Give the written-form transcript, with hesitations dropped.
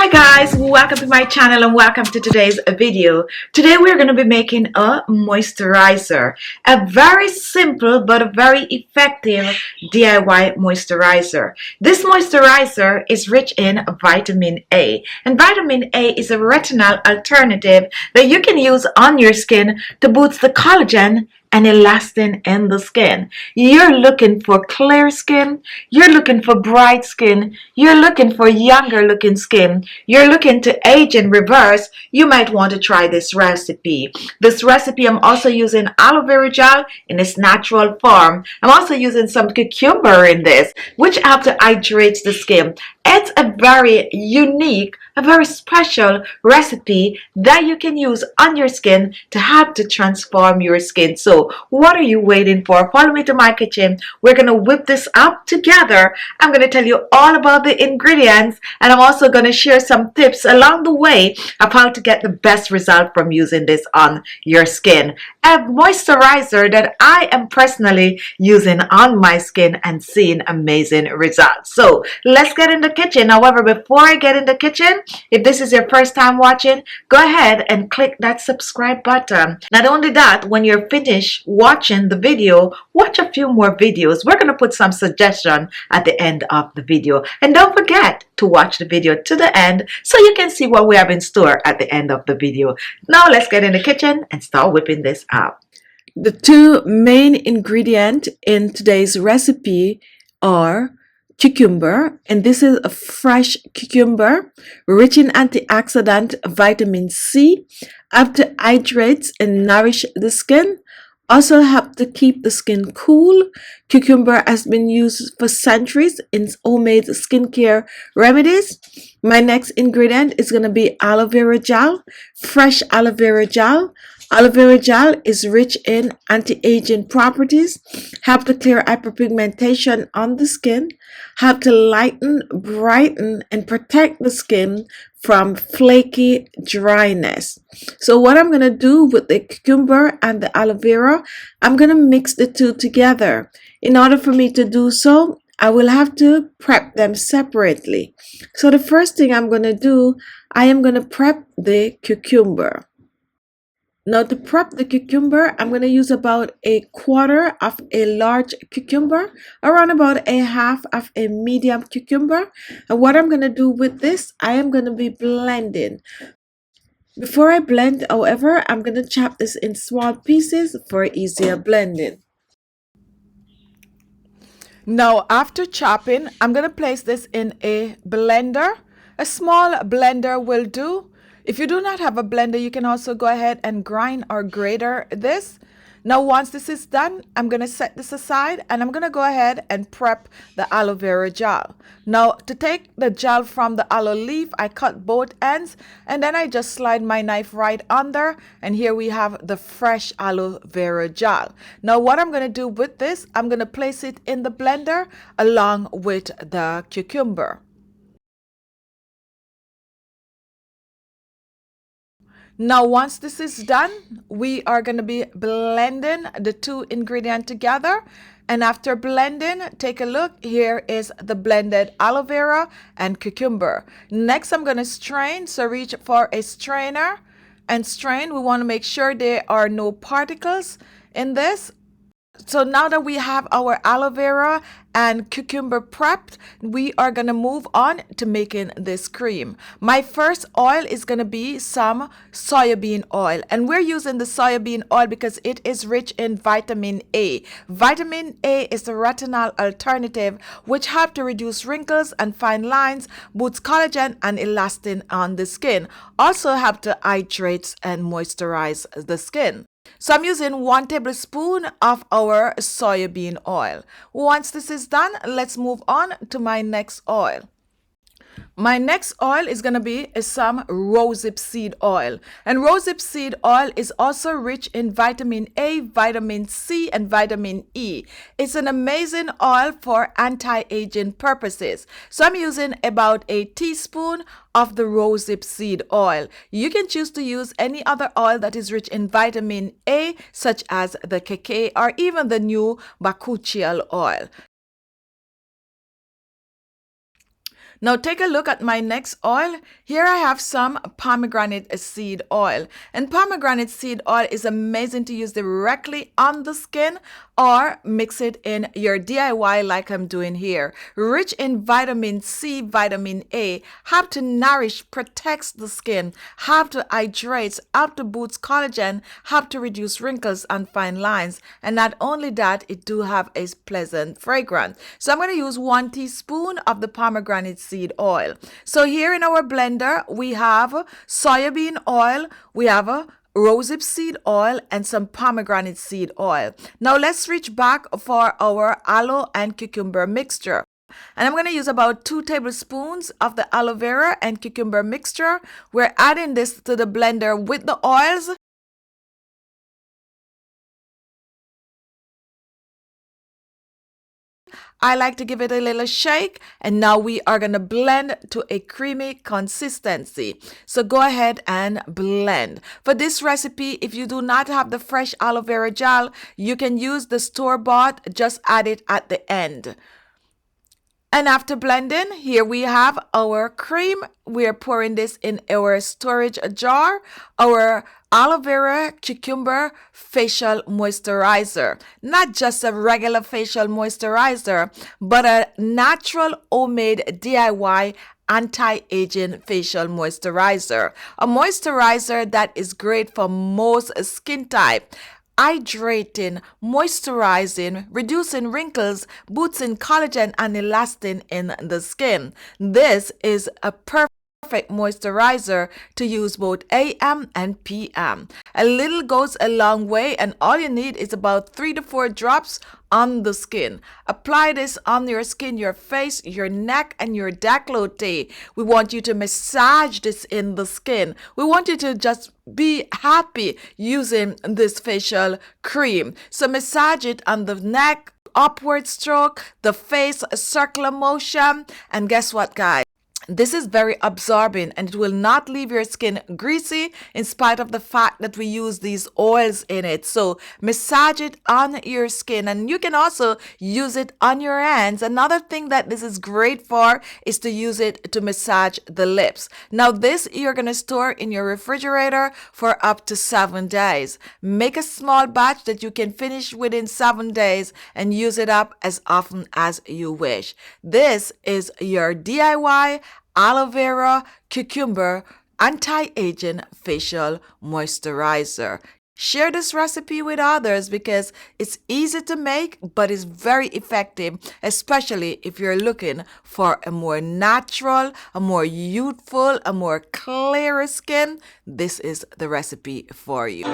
Hi guys, welcome to my channel and welcome to today's video. Today we're going to be making a moisturizer, a very simple but a very effective DIY moisturizer. This moisturizer is rich in vitamin A, and vitamin A is a retinol alternative that you can use on your skin to boost the collagen and elastin in the skin. You're looking for clear skin, you're looking for bright skin, you're looking for younger looking skin, you're looking to age in reverse, you might want to try this recipe. This recipe, I'm also using aloe vera gel in its natural form. I'm also using some cucumber in this, which helps to hydrate the skin. It's a very unique, a very special recipe that you can use on your skin to help to transform your skin. So what are you waiting for? Follow me to my kitchen. We're going to whip this up together. I'm going to tell you all about the ingredients, and I'm also going to share some tips along the way of how to get the best result from using this on your skin. A moisturizer that I am personally using on my skin and seeing amazing results. So let's get in the kitchen. However, before I get in the kitchen, if this is your first time watching, go ahead and click that subscribe button. Not only that, when you're finished watching the video, watch a few more videos. We're going to put some suggestion at the end of the video. And don't forget to watch the video to the end so you can see what we have in store at the end of the video. Now let's get in the kitchen and start whipping this up. The two main ingredients in today's recipe are cucumber, and this is a fresh cucumber rich in antioxidant vitamin C, help to hydrate and nourish the skin, also help to keep the skin cool. Cucumber has been used for centuries in homemade skincare remedies. My next ingredient is going to be aloe vera gel, fresh aloe vera gel. Aloe vera gel is rich in anti-aging properties, help to clear hyperpigmentation on the skin, help to lighten, brighten, and protect the skin from flaky dryness. So what I'm going to do with the cucumber and the aloe vera, I'm going to mix the two together. In order for me to do so, I will have to prep them separately. So the first thing I'm going to do, I am going to prep the cucumber. Now to prep the cucumber, I'm going to use about a quarter of a large cucumber, around about a half of a medium cucumber. And what I'm going to do with this, I am going to be blending. Before I blend, however, I'm going to chop this in small pieces for easier blending. Now after chopping, I'm going to place this in a blender. A small blender will do. If you do not have a blender, you can also go ahead and grind or grater this. Now once this is done, I'm going to set this aside and I'm going to go ahead and prep the aloe vera gel. Now to take the gel from the aloe leaf, I cut both ends and then I just slide my knife right under, and here we have the fresh aloe vera gel. Now what I'm going to do with this, I'm going to place it in the blender along with the cucumber. Now once this is done, we are going to be blending the two ingredients together. And after blending, take a look, here is the blended aloe vera and cucumber. Next, I'm going to strain, so reach for a strainer and strain. We want to make sure there are no particles in this. So now that we have our aloe vera and cucumber prepped, we are going to move on to making this cream. My first oil is going to be some soybean oil, and we're using the soybean oil because it is rich in vitamin A. Vitamin A is the retinol alternative, which helps to reduce wrinkles and fine lines, boosts collagen and elastin on the skin, also help to hydrate and moisturize the skin. So I'm using 1 tablespoon of our soybean oil. Once this is done, let's move on to my next oil. My next oil is going to be some rosehip seed oil. And rosehip seed oil is also rich in vitamin A, vitamin C, and vitamin E. It's an amazing oil for anti-aging purposes. So I'm using about a teaspoon of the rosehip seed oil. You can choose to use any other oil that is rich in vitamin A, such as the khichi or even the new bakuchiol oil. Now take a look at my next oil. Here I have some pomegranate seed oil. And pomegranate seed oil is amazing to use directly on the skin or mix it in your DIY like I'm doing here. Rich in vitamin C, vitamin A, help to nourish, protects the skin, help to hydrate, help to boost collagen, help to reduce wrinkles and fine lines. And not only that, it do have a pleasant fragrance. So I'm going to use 1 teaspoon of the pomegranate seed oil. So here in our blender, we have soybean oil, we have a rosehip seed oil, and some pomegranate seed oil. Now let's reach back for our aloe and cucumber mixture. And I'm going to use about 2 tablespoons of the aloe vera and cucumber mixture. We're adding this to the blender with the oils. I like to give it a little shake, and now we are going to blend to a creamy consistency. So go ahead and blend. For this recipe, if you do not have the fresh aloe vera gel, you can use the store-bought, just add it at the end. And after blending, here we have our cream. We're pouring this in our storage jar, our aloe vera cucumber facial moisturizer. Not just a regular facial moisturizer, but a natural homemade DIY anti-aging facial moisturizer. A moisturizer that is great for most skin type. Hydrating, moisturizing, reducing wrinkles, boosting collagen, and elastin in the skin. This is a perfect moisturizer to use both AM and PM. A little goes a long way, and all you need is about 3 to 4 drops on the skin. Apply this on your skin, your face, your neck, and your décolleté. We want you to massage this in the skin. We want you to just be happy using this facial cream. So massage it on the neck, upward stroke, the face, circular motion, and guess what, guys? This is very absorbing, and it will not leave your skin greasy in spite of the fact that we use these oils in it. So massage it on your skin, and you can also use it on your hands. Another thing that this is great for is to use it to massage the lips. Now this you're going to store in your refrigerator for up to 7 days. Make a small batch that you can finish within 7 days and use it up as often as you wish. This is your DIY aloe vera cucumber anti-aging facial moisturizer. Share this recipe with others because it's easy to make, but it's very effective, especially if you're looking for a more natural, a more youthful, a more clearer skin. This is the recipe for you.